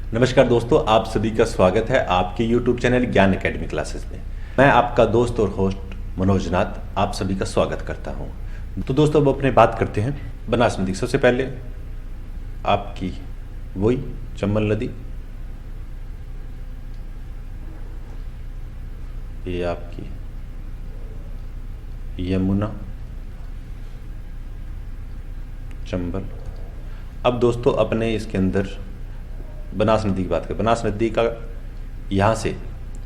नमस्कार दोस्तों, आप सभी का स्वागत है आपके YouTube चैनल ज्ञान एकेडमी क्लासेस में। मैं आपका दोस्त और होस्ट मनोज नाथ आप सभी का स्वागत करता हूं। तो दोस्तों अब अपने बात करते हैं बनास नदी। सबसे पहले आपकी वही चंबल नदी, ये आपकी यमुना, चंबल। अब दोस्तों अपने इसके अंदर बनास नदी की बात करें। बनास नदी का यहाँ से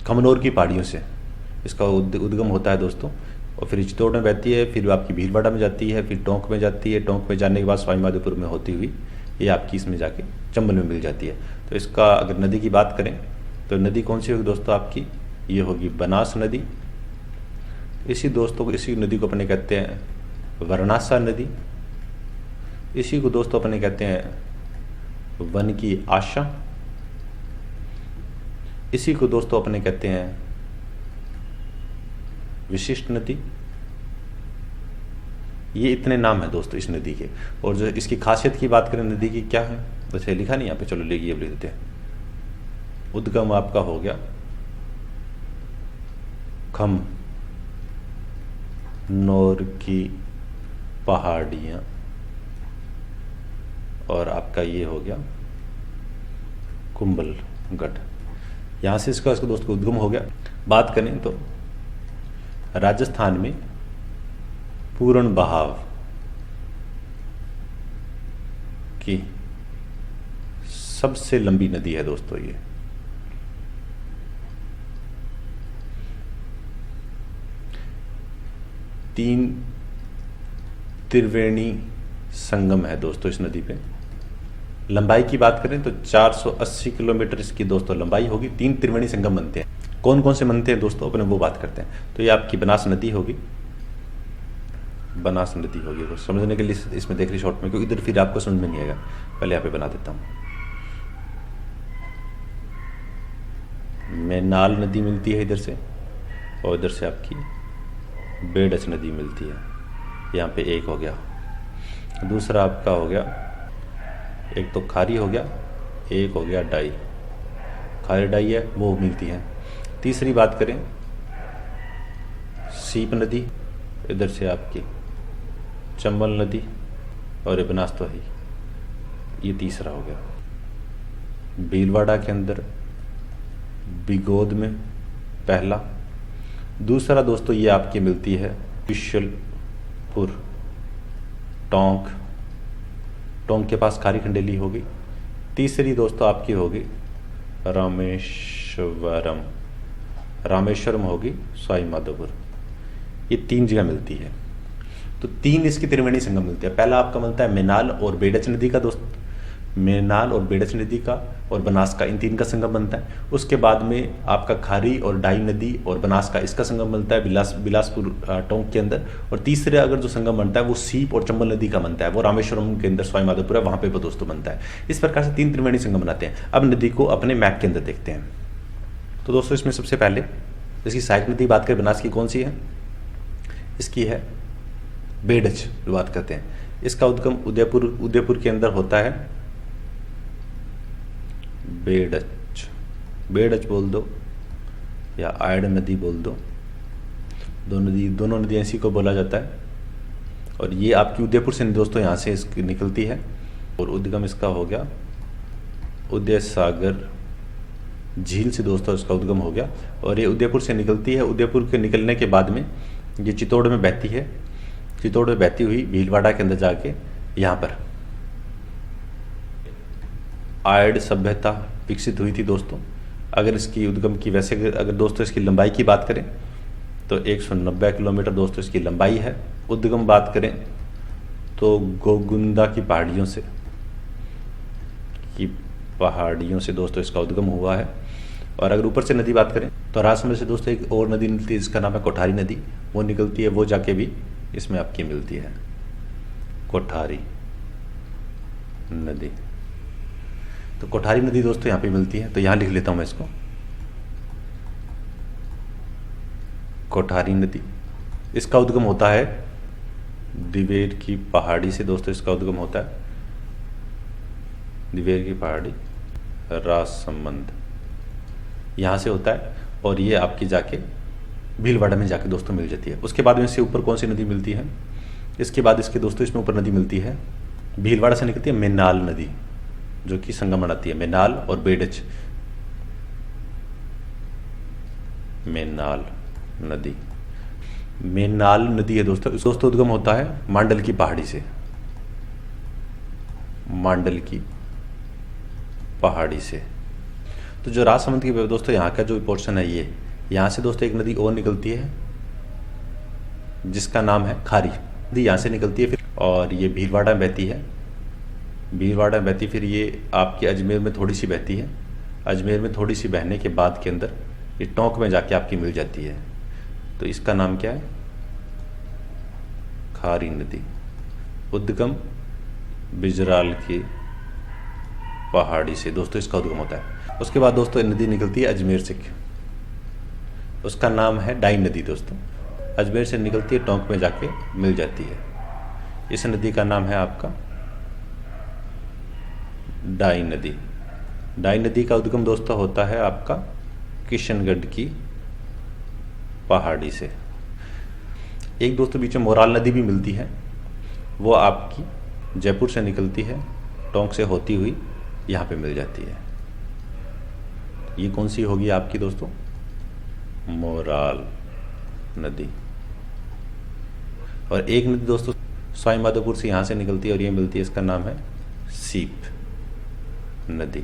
खमनोर की पहाड़ियों से इसका उद्गम होता है दोस्तों, और फिर चित्तौड़ में बहती है, फिर आपकी भीलवाड़ा में जाती है, फिर टोंक में जाती है, टोंक में जाने के बाद स्वामीमाधोपुर में होती हुई ये आपकी इसमें जाके चंबल में मिल जाती है। तो इसका अगर नदी की बात करें तो नदी कौन सी होगी दोस्तों आपकी, ये होगी बनास नदी। इसी नदी को अपने कहते हैं वर्णासा नदी। इसी को दोस्तों अपने कहते हैं वन की आशा। इसी को दोस्तों अपने कहते हैं विशिष्ट नदी। ये इतने नाम है दोस्तों इस नदी के। और जो इसकी खासियत की बात करें नदी की क्या है, वैसे लिखा नहीं यहाँ पे, चलो ये लिख देते हैं। उद्गम आपका हो गया खम नौर की पहाड़ियां, और आपका ये हो गया कुंभलगढ़। यहाँ से इसका दोस्तों उद्गम हो गया। बात करें तो राजस्थान में पूर्ण बहाव की सबसे लंबी नदी है दोस्तों ये। तीन त्रिवेणी संगम है दोस्तों इस नदी पे। लंबाई की बात करें तो 480 किलोमीटर इसकी दोस्तों लंबाई होगी। तीन त्रिवेणी संगम बनते हैं। कौन कौन से बनते हैं दोस्तों अपने वो बात करते हैं। तो ये आपकी बनास नदी होगी, बनास नदी होगी। वो समझने के लिए इसमें देख ली शॉर्ट में, क्योंकि इधर फिर आपको समझ में नहीं आएगा। पहले यहाँ पे बना देता हूँ। मैनाल नदी मिलती है इधर से, और इधर से आपकी बेडच नदी मिलती है। यहाँ पे एक हो गया। दूसरा आपका हो गया, एक तो खारी हो गया, एक हो गया डाई। खारी डाई है वो मिलती है। तीसरी बात करें सीप नदी, इधर से आपकी चंबल नदी, और ये बनास तो है। ये तीसरा हो गया। भीलवाड़ा के अंदर बिगोद में पहला। दूसरा दोस्तों ये आपकी मिलती है विशलपुर, टोंक। टोंक के पास खारी खंडेली होगी। तीसरी दोस्तों आपकी होगी रामेश्वरम। रामेश्वरम होगी स्वामीमाधोपुर। ये तीन जगह मिलती है। तो तीन इसकी त्रिवेणी संगम मिलती है। पहला आपका मिलता है मेनाल और बेडच नदी का दोस्त, मेनाल और बेडच नदी का और बनास का, इन तीन का संगम बनता है। उसके बाद में आपका खारी और डाई नदी और बनास का, इसका संगम बनता है बिलासपुर टोंक के अंदर। और तीसरे अगर जो संगम बनता है वो सीप और चंबल नदी का बनता है, वो रामेश्वरम के अंदर स्वामीमाधोपुर है, वहां पे वो दोस्तों बनता है। इस प्रकार से तीन त्रिवेणी संगम बनाते हैं। अब नदी को अपने मैप के अंदर देखते हैं। तो दोस्तों इसमें सबसे पहले इसकी सहायक नदी बात करें बनास की, कौन सी है, इसकी है बेडच जो बात करते हैं। इसका उद्गम उदयपुर के अंदर होता है। बेडच बोल दो या आयड नदी बोल दो, दोनों नदी इसी को बोला जाता है। और ये आपकी उदयपुर से दोस्तों यहाँ से इसकी निकलती है। और उद्गम इसका हो गया उदय सागर झील से दोस्तों इसका उद्गम हो गया। और ये उदयपुर से निकलती है। उदयपुर के निकलने के बाद में ये चित्तौड़ में बहती है। चित्तौड़ में बहती हुई भीलवाड़ा के अंदर जाके यहाँ पर आयड सभ्यता विकसित हुई थी दोस्तों। अगर इसकी उद्गम की वैसे अगर दोस्तों इसकी लंबाई की बात करें तो 190 किलोमीटर दोस्तों इसकी लंबाई है। उद्गम बात करें तो गोगुंदा की पहाड़ियों से दोस्तों इसका उद्गम हुआ है। और अगर ऊपर से नदी बात करें तो राजसमंद से दोस्तों एक और नदी निकलती है, जिसका नाम है कोठारी नदी। वो निकलती है, वो जाके भी इसमें आपकी मिलती है कोठारी नदी। तो कोठारी नदी दोस्तों यहाँ पे मिलती है। तो यहाँ लिख लेता हूँ मैं इसको, कोठारी नदी। इसका उद्गम होता है दिवेर की पहाड़ी से दोस्तों इसका उद्गम होता है। दिवेर की पहाड़ी राजसमंद यहाँ से होता है और ये आपकी जाके भीलवाड़ा में जाके दोस्तों मिल जाती है। उसके बाद में इससे ऊपर कौन सी नदी मिलती है, इसके बाद इसके दोस्तों इसमें ऊपर नदी मिलती है, भीलवाड़ा से निकलती है मेनाल नदी, जो कि संगम बनाती है मेनाल और बेडच। मेनाल नदी, मेनाल नदी है दोस्तों, दोस्तों उद्गम होता है मांडल की पहाड़ी से, मांडल की पहाड़ी से। तो जो राजसमंद की दोस्तों यहाँ का जो पोर्शन है, ये यहाँ से दोस्तों एक नदी और निकलती है जिसका नाम है खारी नदी, यहाँ से निकलती है फिर, और ये भीलवाड़ा में बहती है, भीलवाड़ा में बहती फिर ये आपके अजमेर में थोड़ी सी बहती है, अजमेर में थोड़ी सी बहने के बाद के अंदर ये टोंक में जाके आपकी मिल जाती है। तो इसका नाम क्या है, खारी नदी। उद्गम बिजराल की पहाड़ी से दोस्तों इसका उद्गम होता है। उसके बाद दोस्तों नदी निकलती है अजमेर से, उसका नाम है डाई नदी दोस्तों, अजमेर से निकलती है टोंक में जाके मिल जाती है। इस नदी का नाम है आपका डाई नदी। डाई नदी का उद्गम दोस्तों होता है आपका किशनगढ़ की पहाड़ी से। एक दोस्तों बीच में मोराल नदी भी मिलती है, वो आपकी जयपुर से निकलती है, टोंक से होती हुई यहाँ पे मिल जाती है। ये कौन सी होगी आपकी दोस्तों, मोराल नदी। और एक नदी दोस्तों सवाईमाधोपुर से यहाँ से निकलती है और ये मिलती है, इसका नाम है सीप नदी।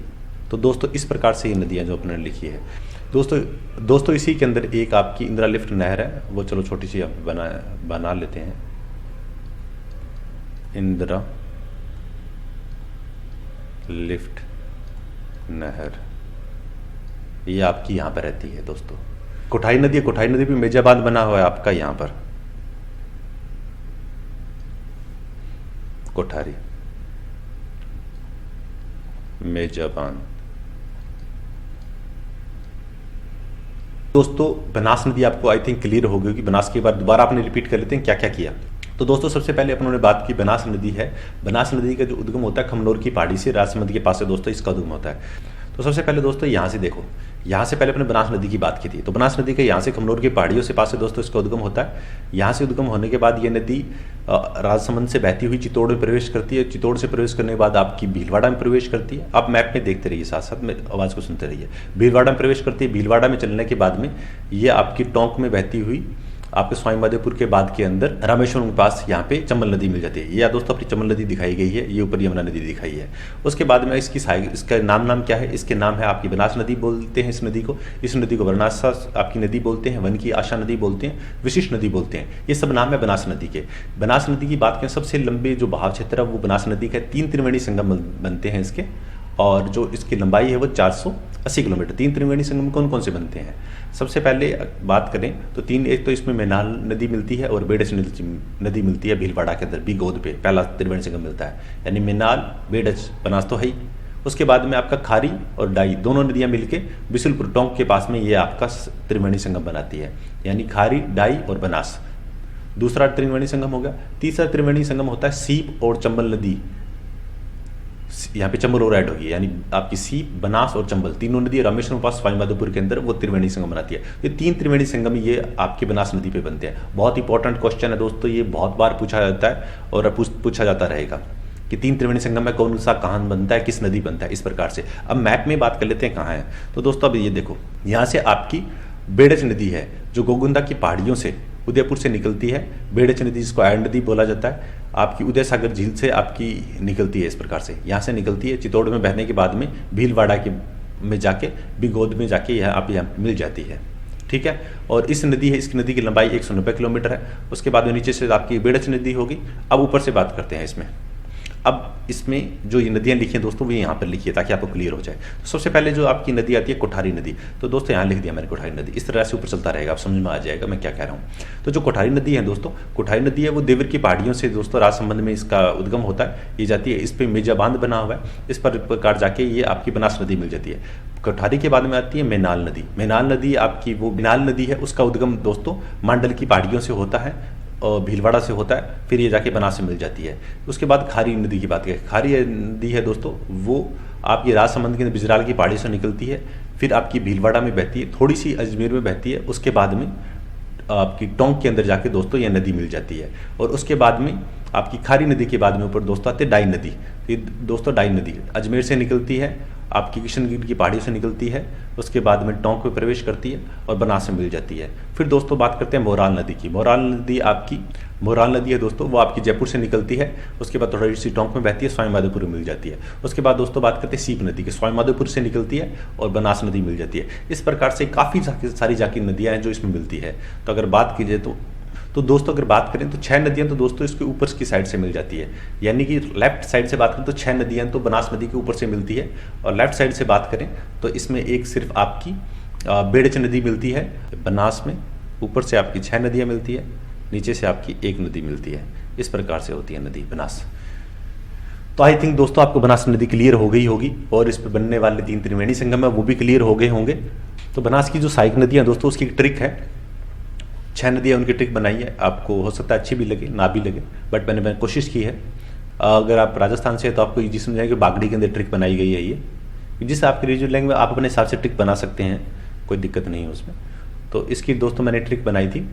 तो दोस्तों इस प्रकार से ये नदियाँ जो अपने लिखी है दोस्तों इसी के अंदर एक आपकी इंदिरा लिफ्ट नहर है, वो चलो छोटी सी बना लेते हैं। इंदिरा लिफ्ट नहर ये आपकी यहाँ पर रहती है दोस्तों। कोठारी नदी, कोठारी नदी भी मेजा बांध बना हुआ है आपका यहाँ पर, कोठारी मेजा बांध। दोस्तों बनास नदी आपको आई थिंक क्लियर हो गई कि बनास के बाद दोबारा आपने रिपीट कर लेते हैं क्या क्या किया। तो दोस्तों सबसे पहले अपन ने बात की बनास नदी है, बनास नदी का जो उद्गम होता है खमनोर की पहाड़ी से, राजसमंद के पास से दोस्तों इसका उद्गम होता है। तो सबसे पहले दोस्तों यहाँ से देखो, यहाँ से पहले अपने बनास नदी की बात की थी, तो बनास नदी के यहाँ से खमनोर की पहाड़ियों से पास से दोस्तों इसका उद्गम होता है। यहाँ से उद्गम होने के बाद ये नदी राजसमंद से बहती हुई चित्तौड़ में प्रवेश करती है, चित्तौड़ से प्रवेश करने के बाद आपकी भीलवाड़ा में प्रवेश करती है। आप मैप में देखते रहिए, साथ साथ में आवाज़ को सुनते रहिए। भीलवाड़ा में प्रवेश करती है, भीलवाड़ा में चलने के बाद में ये आपकी टोंक में बहती हुई आपके सवाईमाधोपुर के बाद के अंदर रामेश्वरम के पास यहाँ पे चंबल नदी मिल जाती है। ये दोस्तों अपनी चंबल नदी दिखाई गई है, ये ऊपर यमुना नदी दिखाई है। उसके बाद में इसका नाम क्या है, इसके नाम है आपकी बनास नदी बोलते हैं इस नदी को वरनासा आपकी नदी बोलते हैं, वन की आशा नदी बोलते हैं, विशिष्ट नदी बोलते हैं। ये सब नाम है बनास नदी के। बनास नदी की बात करें, सबसे लंबे जो बहाव क्षेत्र है वो बनास नदी का 3 त्रिवेणी संगम बनते हैं इसके, और जो इसकी लंबाई है वो 480 किलोमीटर। 3 त्रिवेणी संगम कौन कौन से बनते हैं, सबसे पहले बात करें तो 3, एक तो इसमें मेनाल नदी मिलती है और बेडच नदी मिलती है भीलवाड़ा के अंदर, बी गोद पे पहला त्रिवेणी संगम मिलता है, यानी मेनाल बेडच बनास तो है ही। उसके बाद में आपका खारी और डाई दोनों नदियां मिलके बिशुलपुर टोंक के पास में ये आपका त्रिवेणी संगम बनाती है, यानी खारी, डाई और बनास। दूसरा त्रिवेणी संगम हो गया। तीसरा त्रिवेणी संगम होता है सीप और चंबल नदी, यहाँ पे चंबल और ऐड होगी, यानी आपकी सीप, बनास और चंबल तीनों नदी रामेश्वरम पास सवाईमाधोपुर के अंदर वो त्रिवेणी संगम बनाती है। ये 3 त्रिवेणी संगम ये आपके बनास नदी पे बनते हैं। बहुत इंपॉर्टेंट क्वेश्चन है दोस्तों, ये बहुत बार पूछा जाता है और पूछा जाता रहेगा कि 3 त्रिवेणी संगम में कौन सा कहाँ बनता है, किस नदी बनता है, इस प्रकार से। अब मैप में बात कर लेते हैं कहाँ है। तो दोस्तों अब ये देखो, यहाँ से आपकी बेडच नदी है जो गोगुंदा की पहाड़ियों से उदयपुर से निकलती है। बेडच नदी जिसको ऐड नदी बोला जाता है, आपकी उदय सागर झील से आपकी निकलती है। इस प्रकार से यहाँ से निकलती है, चित्तौड़ में बहने के बाद में भीलवाड़ा के में जाके बिगोद में जाके यहाँ मिल जाती है। ठीक है, और इस नदी है, इस नदी की लंबाई 190 किलोमीटर है। उसके बाद में नीचे से आपकी बेडच नदी होगी। अब ऊपर से बात करते हैं इसमें। अब इसमें जो ये नदियाँ लिखी हैं दोस्तों वो यहाँ पर लिखिए ताकि आपको क्लियर हो जाए। तो सबसे पहले जो आपकी नदी आती है कोठारी नदी, तो दोस्तों यहाँ लिख दिया मैंने कोठारी नदी। इस तरह से ऊपर चलता रहेगा, आप समझ में आ जाएगा मैं क्या कह रहा हूँ। तो जो कोठारी नदी है दोस्तों, कोठारी नदी है वो देवर की पहाड़ियों से दोस्तों राजसमंद में इसका उद्गम होता है। ये जाती है, इस पर मेजा बांध बना हुआ है, इस प्रकार जाके ये आपकी बनास नदी मिल जाती है। कोठारी के बाद में आती है मेनाल नदी। मेनाल नदी आपकी वो मेनाल नदी है, उसका उद्गम दोस्तों मांडल की पहाड़ियों से होता है। भीलवाड़ा से होता है, फिर ये जाके बनास से मिल जाती है। उसके बाद खारी नदी की बात करें, खारी नदी है दोस्तों, वो आपकी राजसमंद के बिजराल की पहाड़ी से निकलती है, फिर आपकी भीलवाड़ा में बहती है, थोड़ी सी अजमेर में बहती है, उसके बाद में आपकी टोंक के अंदर जाके दोस्तों ये नदी मिल जाती है। और उसके बाद में आपकी खारी नदी के बाद में ऊपर दोस्तों आते डाई नदी। ये दोस्तों डाई नदी अजमेर से निकलती है, आपकी किशनगढ़ की पहाड़ी से निकलती है, उसके बाद में टोंक में प्रवेश करती है और बनास में मिल जाती है। फिर दोस्तों बात करते हैं मोराल नदी की। मोराल नदी आपकी मोराल नदी है दोस्तों, वो आपकी जयपुर से निकलती है, उसके बाद थोड़ी सी टोंक में बहती है, स्वामी माधोपुर में मिल जाती है। उसके बाद दोस्तों बात करते हैं सीप नदी की, स्वामी माधोपुर से निकलती है और बनास नदी मिल जाती है। इस प्रकार से काफ़ी सारी जाकी नदियाँ हैं जो इसमें मिलती है। तो अगर बात कीजिए तो दोस्तों अगर बात करें तो 6 नदियां तो दोस्तों इसके ऊपर की साइड से मिल जाती है, यानी कि लेफ्ट साइड से बात करें तो 6 नदियां तो बनास नदी के ऊपर से मिलती है, और लेफ्ट साइड से बात करें तो इसमें एक सिर्फ आपकी बेड़च नदी मिलती है बनास में। ऊपर से आपकी 6 नदियां मिलती है, नीचे से आपकी 1 नदी मिलती है। इस प्रकार से होती है नदी बनास। तो आई थिंक दोस्तों आपको बनास नदी क्लियर हो गई होगी, और इस पर बनने वाले 3 त्रिवेणी संगम है वो भी क्लियर हो गए होंगे। तो बनास की जो सहायक नदियाँ दोस्तों, उसकी एक ट्रिक है, 6 नदियाँ उनकी ट्रिक बनाई है, आपको हो सकता है अच्छी भी लगे ना भी लगे, बट मैंने कोशिश की है। अगर आप राजस्थान से हैं तो आपको ये समझ आएगा कि बागड़ी के अंदर ट्रिक बनाई गई है ये, जिस आपकी रीजनल लैंग्वेज में आप अपने हिसाब से ट्रिक बना सकते हैं, कोई दिक्कत नहीं है उसमें। तो इसकी दोस्तों मैंने ट्रिक बनाई थी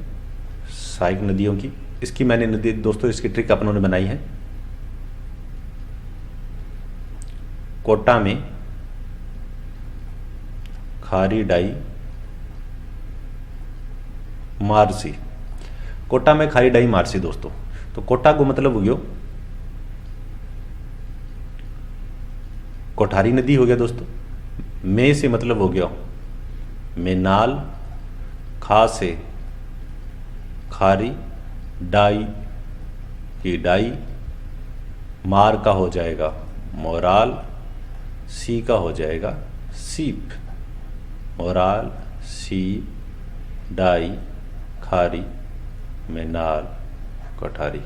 सहायक नदियों की। इसकी मैंने नदी दोस्तों इसकी ट्रिक अपनों ने बनाई है। कोटा में खारी डाई मारसी, कोटा में खारी डाई मारसी दोस्तों। तो कोटा को मतलब हो गया कोठारी नदी हो गया दोस्तों, में से मतलब हो गया मेनाल, खा से खारी, डाई की डाई, मार का हो जाएगा मोराल, सी का हो जाएगा सीप। मोराल, सीप, डाई, खारी, मेनाल, कोठारी।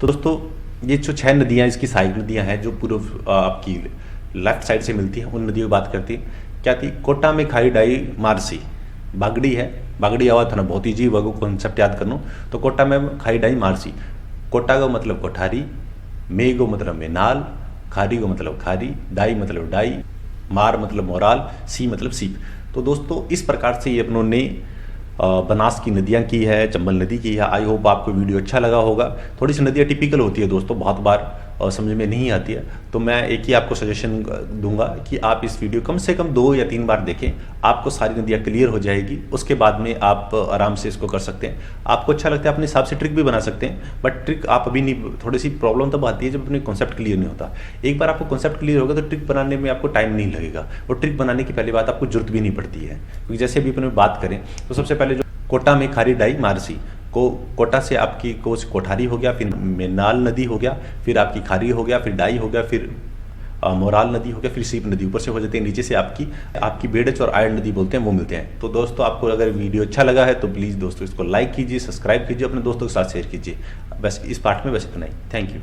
तो दोस्तों ये जो 6 नदियाँ इसकी सहायक नदियाँ हैं जो पूर्व आपकी लेफ्ट साइड से मिलती हैं, उन नदियों की बात करती है। क्या थी? कोटा में खारी डाई मारसी, बागड़ी है, बागड़ी आवा था ना, बहुत ईजी वगो कॉन्सेप्ट याद करना। तो कोटा में खारी डाई मारसी, कोटा का मतलब कोठारी, मे को मतलब मेनाल, खारी को मतलब खारी, डाई मतलब डाई, मार मतलब मोराल, सी मतलब सीप। तो दोस्तों इस प्रकार से ये अपनों ने बनास की नदियाँ की है, चंबल नदी की है। आई होप आपको वीडियो अच्छा लगा होगा। थोड़ी सी नदियाँ टिपिकल होती है दोस्तों, बहुत बार समझ में नहीं आती है, तो मैं एक ही आपको सजेशन दूंगा कि आप इस वीडियो कम से कम 2 या 3 बार देखें, आपको सारी नदियाँ क्लियर हो जाएगी। उसके बाद में आप आराम से इसको कर सकते हैं। आपको अच्छा लगता है अपने हिसाब से ट्रिक भी बना सकते हैं, बट ट्रिक आप अभी नहीं, थोड़ी सी प्रॉब्लम तब आती है जब अपने कॉन्सेप्ट क्लियर नहीं होता। एक बार आपको कॉन्सेप्ट क्लियर होगा तो ट्रिक बनाने में आपको टाइम नहीं लगेगा, और ट्रिक बनाने की पहली बात आपको जरूरत भी नहीं पड़ती है। क्योंकि जैसे अभी अपने बात करें तो सबसे पहले जो कोटा में खारी डाई मारसी को, कोटा से आपकी कोठारी हो गया, फिर मेनाल नदी हो गया, फिर आपकी खारी हो गया, फिर डाई हो गया, फिर मोराल नदी हो गया, फिर सीप नदी ऊपर से हो जाती है, नीचे से आपकी बेड़च और आयरन नदी बोलते हैं वो मिलते हैं। तो दोस्तों आपको अगर वीडियो अच्छा लगा है तो प्लीज़ दोस्तों इसको लाइक कीजिए, सब्सक्राइब कीजिए, अपने दोस्तों के साथ शेयर कीजिए। बस इस पार्ट में बस इतना ही। Thank you.